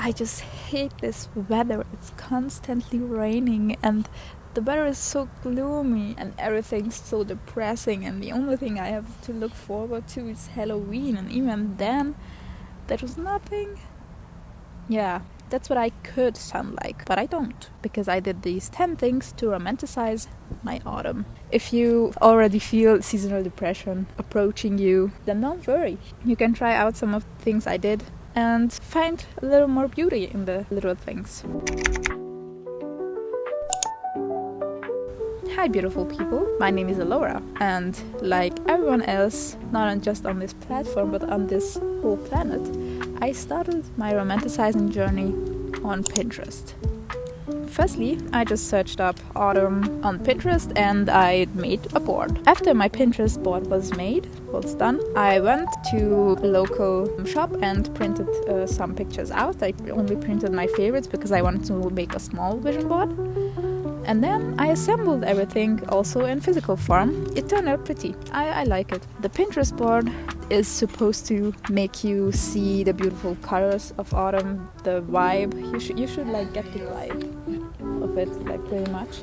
I just hate this weather. It's constantly raining and the weather is so gloomy and everything's so depressing, and the only thing I have to look forward to is Halloween, and even then there was nothing. Yeah, that's what I could sound like, but I don't, because I did these 10 things to romanticize my autumn. If you already feel seasonal depression approaching you, then don't worry. You can try out some of the things I did and find a little more beauty in the little things. Hi beautiful people, my name is Alora, and like everyone else, not just on this platform but on this whole planet, I started my romanticizing journey on Pinterest. Firstly, I just searched up autumn on Pinterest and I made a board. After my Pinterest board was done, I went to a local shop and printed some pictures out. I only printed my favorites because I wanted to make a small vision board. And then I assembled everything also in physical form. It turned out pretty. I like it. The Pinterest board is supposed to make you see the beautiful colors of autumn, the vibe. You should like get the vibe of it, like pretty much,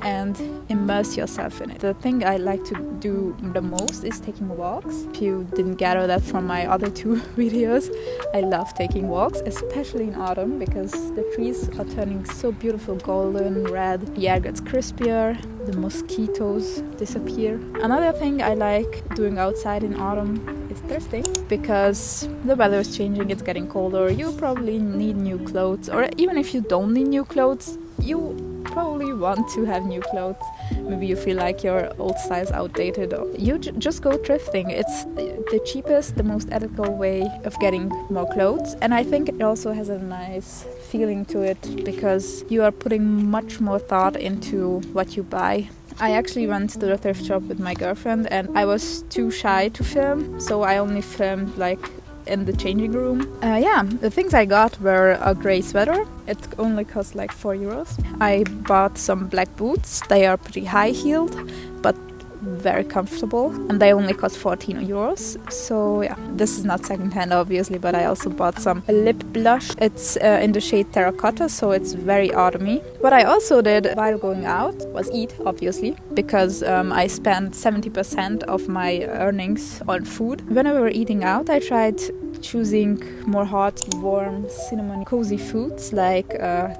and immerse yourself in it. The thing I like to do the most is taking walks. If you didn't gather that from my other 2 videos, I love taking walks, especially in autumn, because the trees are turning so beautiful golden red, the air gets crispier, the mosquitoes disappear. Another thing I like doing outside in autumn is thrifting, because the weather is changing, it's getting colder, you probably need new clothes, or even if you don't need new clothes, you probably want to have new clothes. Maybe you feel like your old style is outdated, or you just go thrifting. It's the cheapest, the most ethical way of getting more clothes, and I think it also has a nice feeling to it because you are putting much more thought into what you buy. I actually went to the thrift shop with my girlfriend and I was too shy to film, so I only filmed like in the changing room. The things I got were a grey sweater. It only cost like €4. I bought some black boots. They are pretty high heeled but very comfortable, and they only cost €14. So yeah, this is not secondhand obviously, but I also bought some lip blush. It's in the shade terracotta, so it's very autumny. What I also did while going out was eat, obviously, because I spent 70% of my earnings on food. When we were eating out, I tried choosing more hot, warm, cinnamon, cozy foods like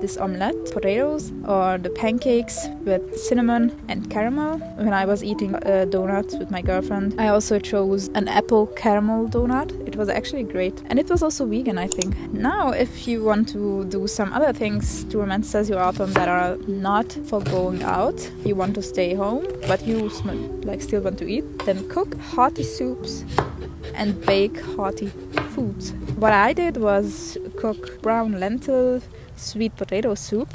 this omelette, potatoes, or the pancakes with cinnamon and caramel. When I was eating donuts with my girlfriend, I also chose an apple caramel donut. It was actually great, and it was also vegan, I think. Now, if you want to do some other things to romanticize your autumn that are not for going out, you want to stay home, but you still want to eat, then cook hearty soups and bake hearty foods. What I did was cook brown lentil sweet potato soup.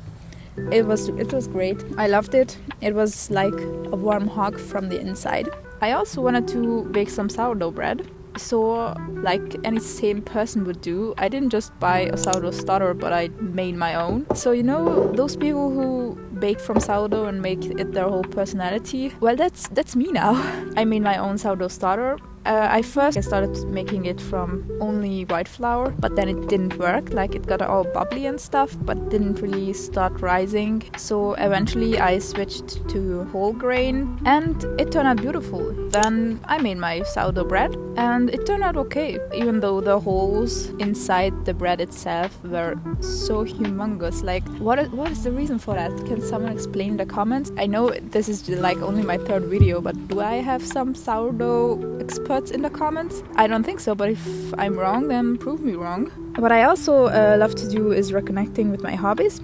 It was great. I loved it. It was like a warm hug from the inside. I also wanted to bake some sourdough bread. So, like any sane person would do, I didn't just buy a sourdough starter, but I made my own. So, you know, those people who bake from sourdough and make it their whole personality, well, that's me now. I made my own sourdough starter. I started making it from only white flour, but then it didn't work. Like, it got all bubbly and stuff, but didn't really start rising. So eventually I switched to whole grain and it turned out beautiful. Then I made my sourdough bread and it turned out okay, even though the holes inside the bread itself were so humongous. Like, what is the reason for that? Can someone explain in the comments? I know this is like only my 3rd video, but do I have some sourdough experts in the comments? I don't think so, but if I'm wrong, then prove me wrong. What I also love to do is reconnecting with my hobbies.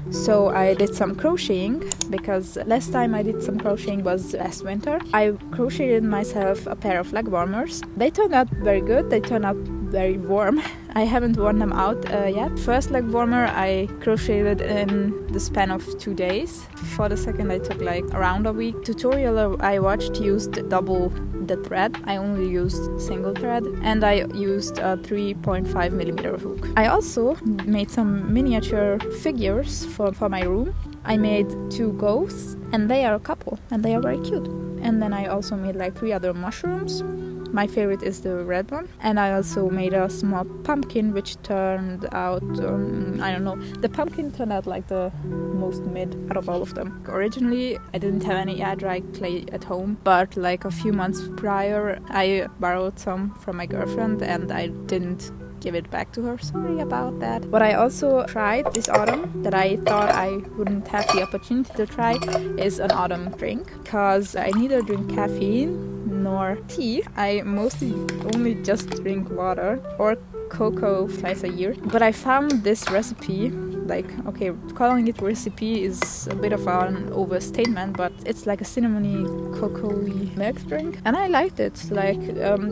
So I did some crocheting, because last time I did some crocheting was last winter. I crocheted myself a pair of leg warmers. They turned out very good. They turned out very warm. I haven't worn them out yet. First leg warmer I crocheted in the span of 2 days. For the second I took like around a week. Tutorial I watched used double the thread. I only used single thread, and I used a 3.5mm hook. I also made some miniature figures for my room. I made 2 ghosts, and they are a couple, and they are very cute. And then I also made like 3 other mushrooms. My favorite is the red one. And I also made a small pumpkin, which turned out, I don't know, the pumpkin turned out like the most mid out of all of them. Originally, I didn't have any air dry clay at home, but like a few months prior, I borrowed some from my girlfriend and I didn't give it back to her. Sorry about that. What I also tried this autumn that I thought I wouldn't have the opportunity to try is an autumn drink, because I neither drink caffeine nor tea. I mostly only just drink water or cocoa twice a year. But I found this recipe, like, okay, calling it recipe is a bit of an overstatement, but it's like a cinnamony, cocoa-y milk drink. And I liked it. Like,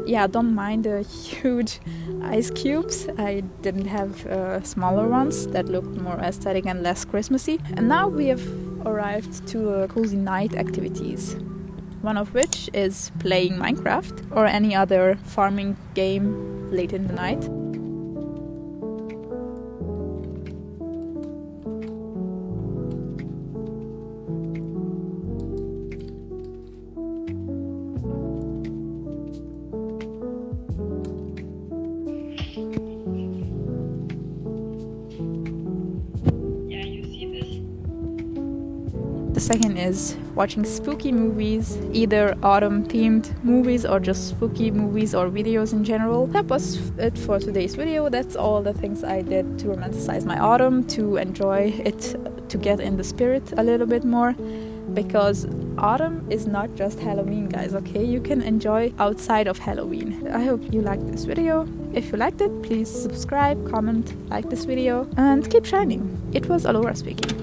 yeah, don't mind the huge ice cubes. I didn't have smaller ones that looked more aesthetic and less Christmassy. And now we have arrived to cozy night activities. One of which is playing Minecraft or any other farming game late in the night. The second is watching spooky movies, either autumn-themed movies or just spooky movies or videos in general. That was it for today's video. That's all the things I did to romanticize my autumn, to enjoy it, to get in the spirit a little bit more. Because autumn is not just Halloween, guys, okay? You can enjoy outside of Halloween. I hope you liked this video. If you liked it, please subscribe, comment, like this video, and keep shining. It was Alora speaking.